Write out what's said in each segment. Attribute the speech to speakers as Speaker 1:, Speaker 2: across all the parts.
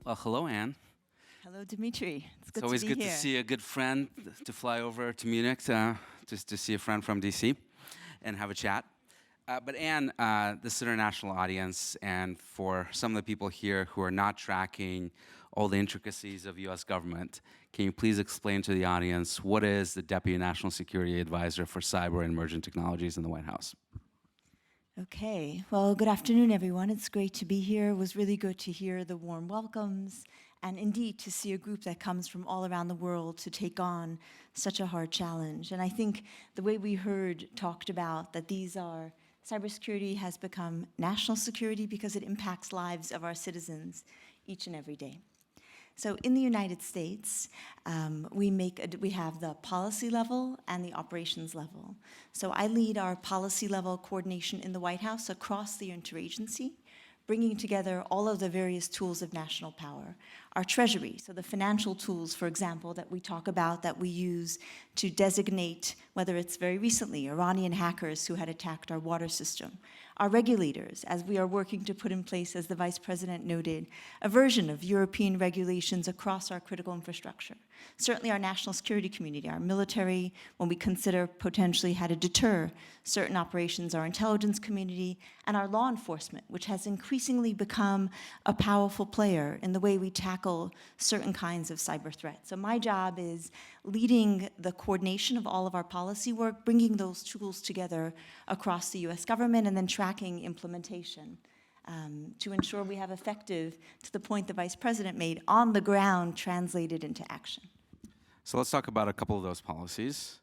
Speaker 1: Well, hello, Anne.
Speaker 2: Hello, Dmitri. It's good
Speaker 1: It's always
Speaker 2: to be
Speaker 1: good
Speaker 2: here.
Speaker 1: to see a good friend, to fly over to Munich just to see a friend from DC and have a chat. But Anne, this is an international audience, and for some of the people here who are not tracking all the intricacies of U.S. government, can you please explain to the audience what is the Deputy National Security Advisor for Cyber and Emerging Technologies in the White House?
Speaker 2: Okay. Well, good afternoon, everyone. It's great to be here. It was really good to hear the warm welcomes and indeed to see a group that comes from all around the world to take on such a hard challenge. And I think the way we heard talked about that cybersecurity has become national security because it impacts lives of our citizens each and every day. So in the United States, we have the policy level and the operations level. So I lead our policy level coordination in the White House across the interagency, bringing together all of the various tools of national power. Our treasury, so the financial tools, for example, that we talk about that we use to designate, whether it's very recently, Iranian hackers who had attacked our water system. Our regulators, as we are working to put in place, as the Vice President noted, a version of European regulations across our critical infrastructure. Certainly our national security community, our military, when we consider potentially how to deter certain operations, our intelligence community, and our law enforcement, which has increasingly become a powerful player in the way we tackle certain kinds of cyber threats. So my job is leading the coordination of all of our policy work, bringing those tools together across the US government, and then tracking implementation to ensure we have effective, to the point the Vice President made, on the ground translated into action.
Speaker 1: So let's talk about a couple of those policies.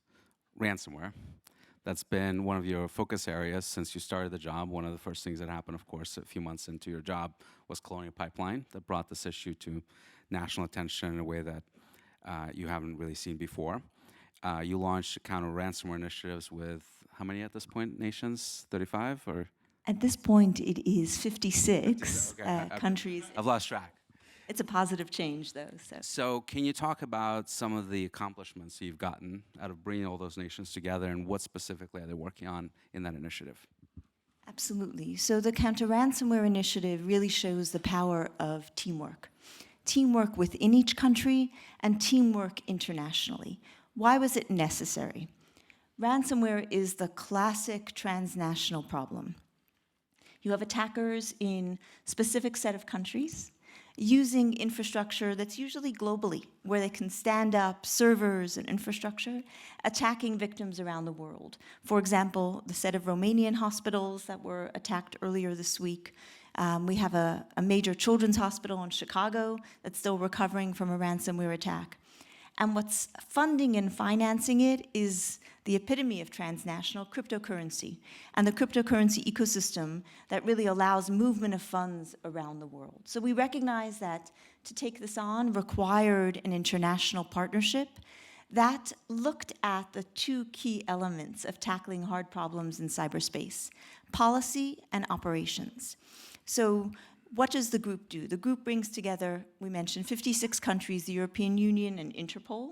Speaker 1: Ransomware. That's been one of your focus areas since you started the job. One of the first things that happened, of course, a few months into your job was Colonial Pipeline that brought this issue to national attention in a way that you haven't really seen before. You launched counter-ransomware initiatives with how many at this point, nations? 35 or?
Speaker 2: At this point, it is 56
Speaker 1: okay.
Speaker 2: countries.
Speaker 1: I've lost track.
Speaker 2: It's a positive change, though.
Speaker 1: So can you talk about some of the accomplishments you've gotten out of bringing all those nations together, and what specifically are they working on in that initiative?
Speaker 2: Absolutely. So the counter-ransomware initiative really shows the power of teamwork. Teamwork within each country and teamwork internationally. Why was it necessary? Ransomware is the classic transnational problem. You have attackers in a specific set of countries using infrastructure that's usually globally, where they can stand up servers and infrastructure, attacking victims around the world. For example, the set of Romanian hospitals that were attacked earlier this week. We have a major children's hospital in Chicago that's still recovering from a ransomware attack. And what's funding and financing it is the epitome of transnational cryptocurrency and the cryptocurrency ecosystem that really allows movement of funds around the world. So we recognize that to take this on required an international partnership that looked at the two key elements of tackling hard problems in cyberspace: policy and operations. So what does the group do? The group brings together, we mentioned, 56 countries, the European Union and Interpol,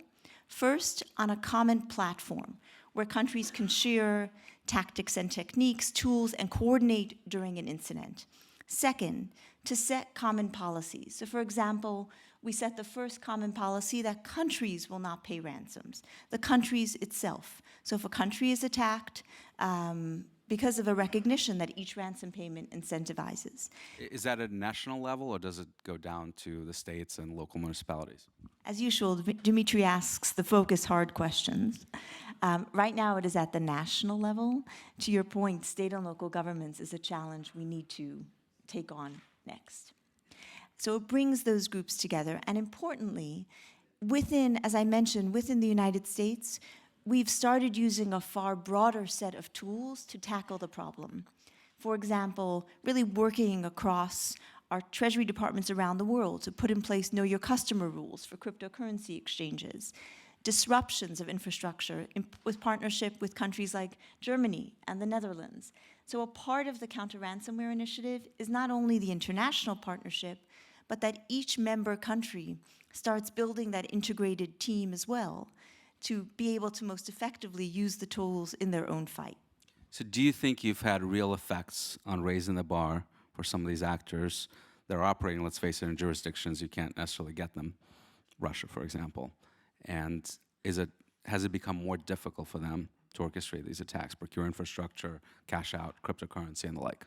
Speaker 2: first on a common platform where countries can share tactics and techniques, tools, and coordinate during an incident. Second, to set common policies. So for example, we set the first common policy that countries will not pay ransoms, the countries itself. So if a country is attacked, because of a recognition that each ransom payment incentivizes.
Speaker 1: Is that at a national level, or does it go down to the states and local municipalities?
Speaker 2: As usual, Dmitri asks the focus hard questions. Right now it is at the national level. To your point, state and local governments is a challenge we need to take on next. So it brings those groups together, and importantly, as I mentioned, within the United States, we've started using a far broader set of tools to tackle the problem. For example, really working across our treasury departments around the world to put in place know your customer rules for cryptocurrency exchanges, disruptions of infrastructure with partnership with countries like Germany and the Netherlands. So a part of the counter-ransomware initiative is not only the international partnership, but that each member country starts building that integrated team as well, to be able to most effectively use the tools in their own fight.
Speaker 1: So do you think you've had real effects on raising the bar for some of these actors they're operating, let's face it, in jurisdictions you can't necessarily get them, Russia, for example. And has it become more difficult for them to orchestrate these attacks, procure infrastructure, cash out, cryptocurrency, and the like?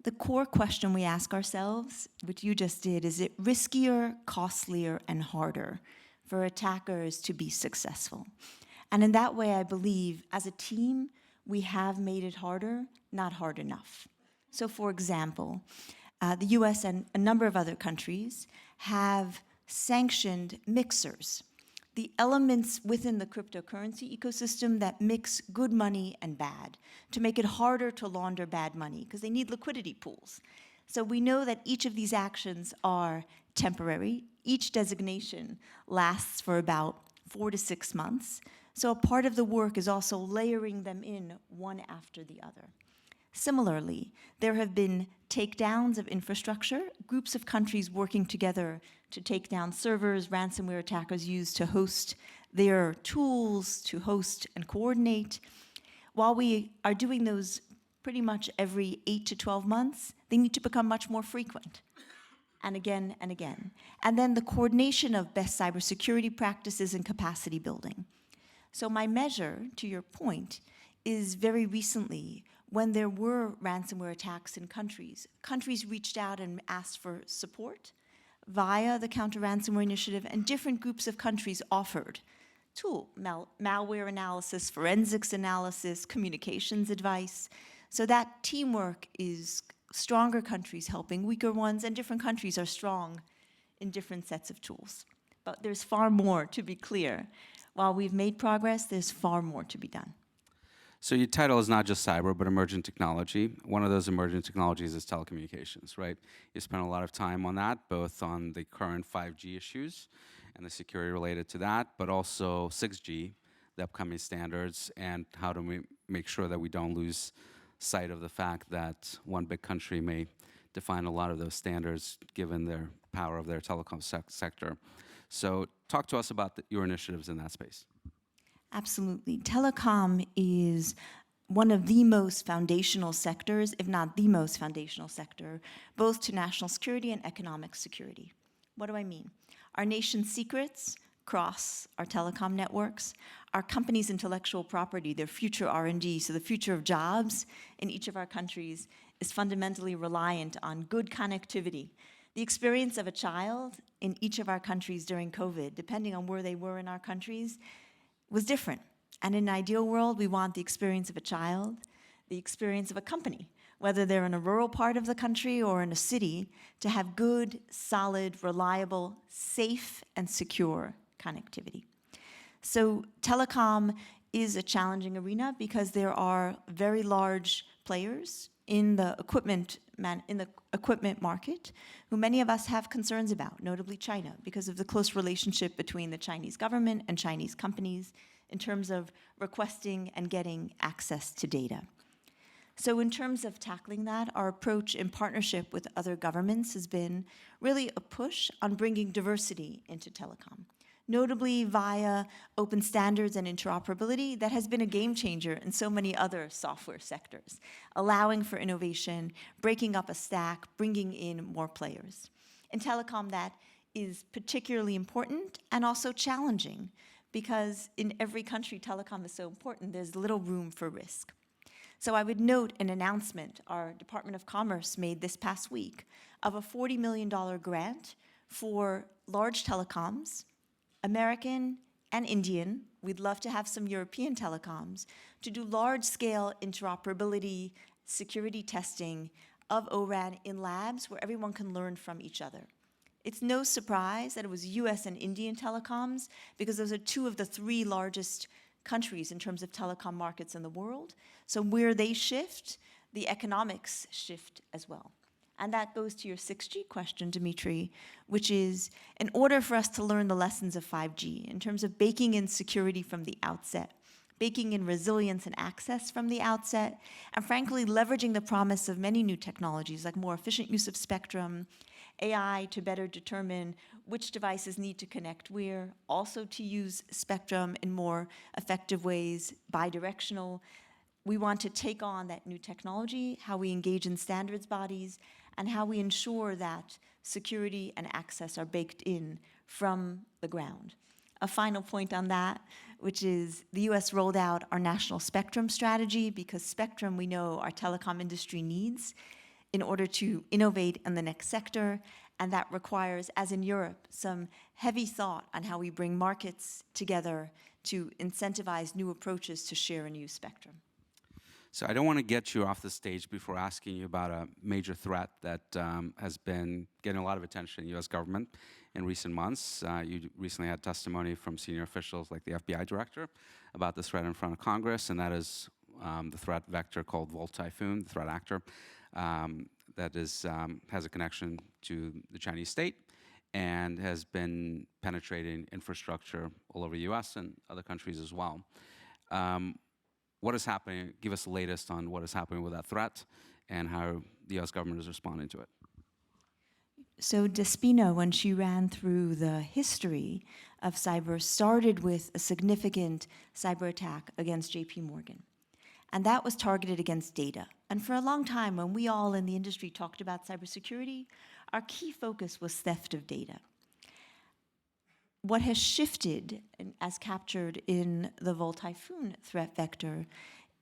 Speaker 2: The core question we ask ourselves, which you just did, is it riskier, costlier, and harder for attackers to be successful? And in that way, I believe, as a team, we have made it harder, not hard enough. So for example, the US and a number of other countries have sanctioned mixers, the elements within the cryptocurrency ecosystem that mix good money and bad, to make it harder to launder bad money, because they need liquidity pools. So we know that each of these actions are temporary. Each designation lasts for about 4 to 6 months. So a part of the work is also layering them in one after the other. Similarly, there have been takedowns of infrastructure, groups of countries working together to take down servers ransomware attackers use to host their tools, to host and coordinate. While we are doing those pretty much every 8 to 12 months, they need to become much more frequent, and again and again. And then the coordination of best cybersecurity practices and capacity building. So my measure, to your point, is very recently, when there were ransomware attacks in countries, countries reached out and asked for support via the Counter-Ransomware Initiative, and different groups of countries offered malware analysis, forensics analysis, communications advice. So that teamwork is stronger countries helping weaker ones, and different countries are strong in different sets of tools. But there's far more, to be clear. While we've made progress, there's far more to be done.
Speaker 1: So your title is not just cyber, but emerging technology. One of those emerging technologies is telecommunications, right? You spent a lot of time on that, both on the current 5G issues and the security related to that, but also 6G, the upcoming standards, and how do we make sure that we don't lose sight of the fact that one big country may define a lot of those standards given their power of their telecom sector. So talk to us about your initiatives in that space.
Speaker 2: Absolutely. Telecom is one of the most foundational sectors, if not the most foundational sector, both to national security and economic security. What do I mean? Our nation's secrets cross our telecom networks. Our companies' intellectual property, their future R&D, so the future of jobs in each of our countries is fundamentally reliant on good connectivity. The experience of a child in each of our countries during COVID, depending on where they were in our countries, was different. And in an ideal world, we want the experience of a child, the experience of a company, whether they're in a rural part of the country or in a city, to have good, solid, reliable, safe, and secure connectivity. So telecom is a challenging arena because there are very large players in the equipment market, who many of us have concerns about, notably China, because of the close relationship between the Chinese government and Chinese companies in terms of requesting and getting access to data. So in terms of tackling that, our approach in partnership with other governments has been really a push on bringing diversity into telecom, notably via open standards and interoperability that has been a game changer in so many other software sectors, allowing for innovation, breaking up a stack, bringing in more players. In telecom, that is particularly important and also challenging, because in every country telecom is so important, there's little room for risk. So I would note an announcement our Department of Commerce made this past week of a $40 million grant for large telecoms, American and Indian. We'd love to have some European telecoms to do large-scale interoperability, security testing of O-RAN in labs where everyone can learn from each other. It's no surprise that it was US and Indian telecoms, because those are two of the 3 largest countries in terms of telecom markets in the world. So where they shift, the economics shift as well. And that goes to your 6G question, Dmitri, which is, in order for us to learn the lessons of 5G, in terms of baking in security from the outset, baking in resilience and access from the outset, and frankly, leveraging the promise of many new technologies, like more efficient use of spectrum, AI to better determine which devices need to connect where, also to use spectrum in more effective ways, bidirectional. We want to take on that new technology, how we engage in standards bodies, and how we ensure that security and access are baked in from the ground. A final point on that, which is the US rolled out our national spectrum strategy because spectrum we know our telecom industry needs in order to innovate in the next sector, and that requires, as in Europe, some heavy thought on how we bring markets together to incentivize new approaches to share and use spectrum.
Speaker 1: So I don't want to get you off the stage before asking you about a major threat that has been getting a lot of attention in the US government in recent months. You recently had testimony from senior officials like the FBI director about this threat in front of Congress, and that is the threat vector called Typhoon, the threat actor, that is, has a connection to the Chinese state and has been penetrating infrastructure all over the US and other countries as well. What is happening? Give us the latest on what is happening with that threat and how the US government is responding to it.
Speaker 2: So Despina, when she ran through the history of cyber, started with a significant cyber attack against JP Morgan. And that was targeted against data. And for a long time, when we all in the industry talked about cybersecurity, our key focus was theft of data. What has shifted, as captured in the Typhoon threat vector,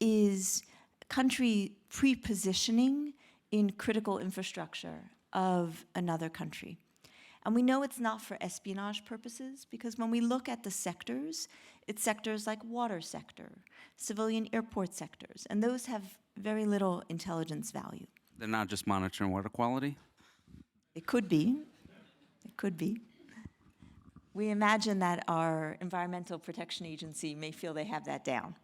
Speaker 2: is country pre-positioning in critical infrastructure of another country. And we know it's not for espionage purposes, because when we look at the sectors, it's sectors like water sector, civilian airport sectors, and those have very little intelligence value.
Speaker 1: They're not just monitoring water quality?
Speaker 2: It could be. It could be. We imagine that our Environmental Protection Agency may feel they have that down.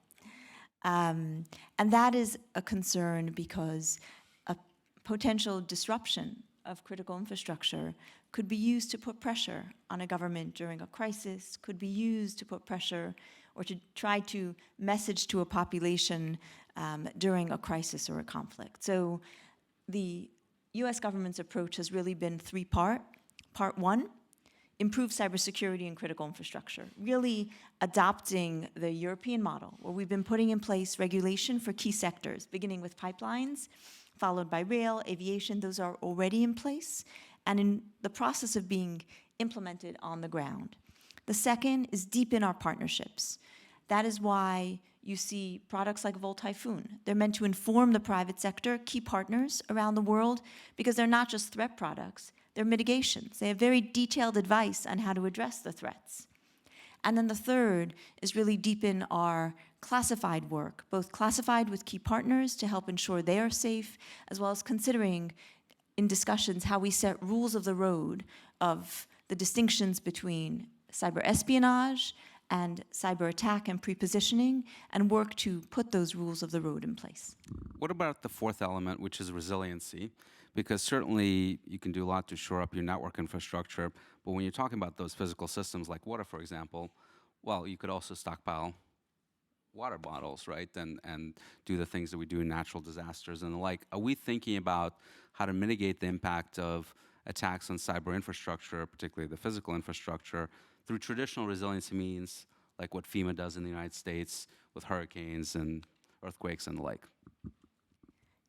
Speaker 2: And that is a concern because a potential disruption of critical infrastructure could be used to put pressure on a government during a crisis, could be used to put pressure or to try to message to a population during a crisis or a conflict. So the US government's approach has really been three-part. Part one, improve cybersecurity and critical infrastructure, really adopting the European model, where we've been putting in place regulation for key sectors, beginning with pipelines, followed by rail, aviation. Those are already in place and in the process of being implemented on the ground. The second is deepen our partnerships. That is why you see products like Typhoon. They're meant to inform the private sector, key partners around the world, because they're not just threat products, they're mitigations. They have very detailed advice on how to address the threats. And then the third is really deepen our classified work, both classified with key partners to help ensure they are safe, as well as considering in discussions how we set rules of the road of the distinctions between cyber espionage and cyber attack and pre-positioning, and work to put those rules of the road in place.
Speaker 1: What about the fourth element, which is resiliency? Because certainly you can do a lot to shore up your network infrastructure, but when you're talking about those physical systems like water, for example, well, you could also stockpile water bottles, right? And do the things that we do in natural disasters and the like. Are we thinking about how to mitigate the impact of attacks on cyber infrastructure, particularly the physical infrastructure, through traditional resiliency means like what FEMA does in the United States with hurricanes and earthquakes and the like?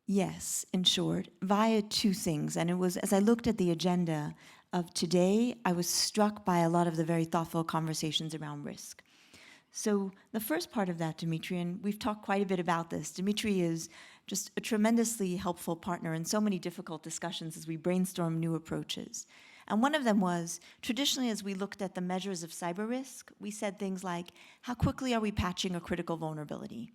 Speaker 2: Yes, in short, via two things. And it was, as I looked at the agenda of today, I was struck by a lot of the very thoughtful conversations around risk. So the first part of that, Dmitri, and we've talked quite a bit about this, Dmitri is just a tremendously helpful partner in so many difficult discussions as we brainstorm new approaches. And one of them was, traditionally as we looked at the measures of cyber risk, we said things like, how quickly are we patching a critical vulnerability?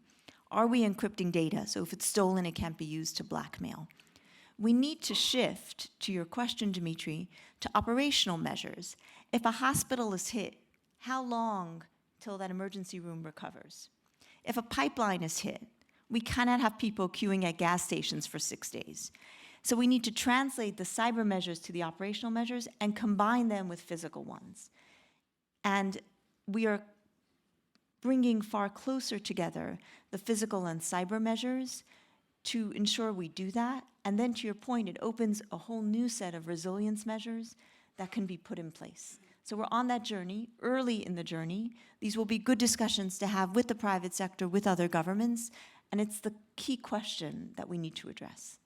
Speaker 2: Are we encrypting data, so if it's stolen, it can't be used to blackmail? We need to shift, to your question, Dmitri, to operational measures. If a hospital is hit, how long till that emergency room recovers? If a pipeline is hit, we cannot have people queuing at gas stations for 6 days. So we need to translate the cyber measures to the operational measures and combine them with physical ones. And we are bringing far closer together the physical and cyber measures to ensure we do that. And then to your point, it opens a whole new set of resilience measures that can be put in place. So we're on that journey, early in the journey. These will be good discussions to have with the private sector, with other governments, and it's the key question that we need to address.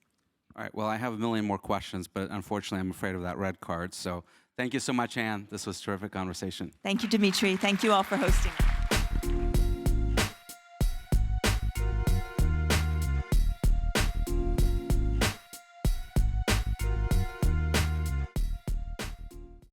Speaker 1: All right, well, I have a million more questions, but unfortunately, I'm afraid of that red card. So thank you so much, Anne. This was a terrific conversation.
Speaker 2: Thank you, Dmitri. Thank you all for hosting.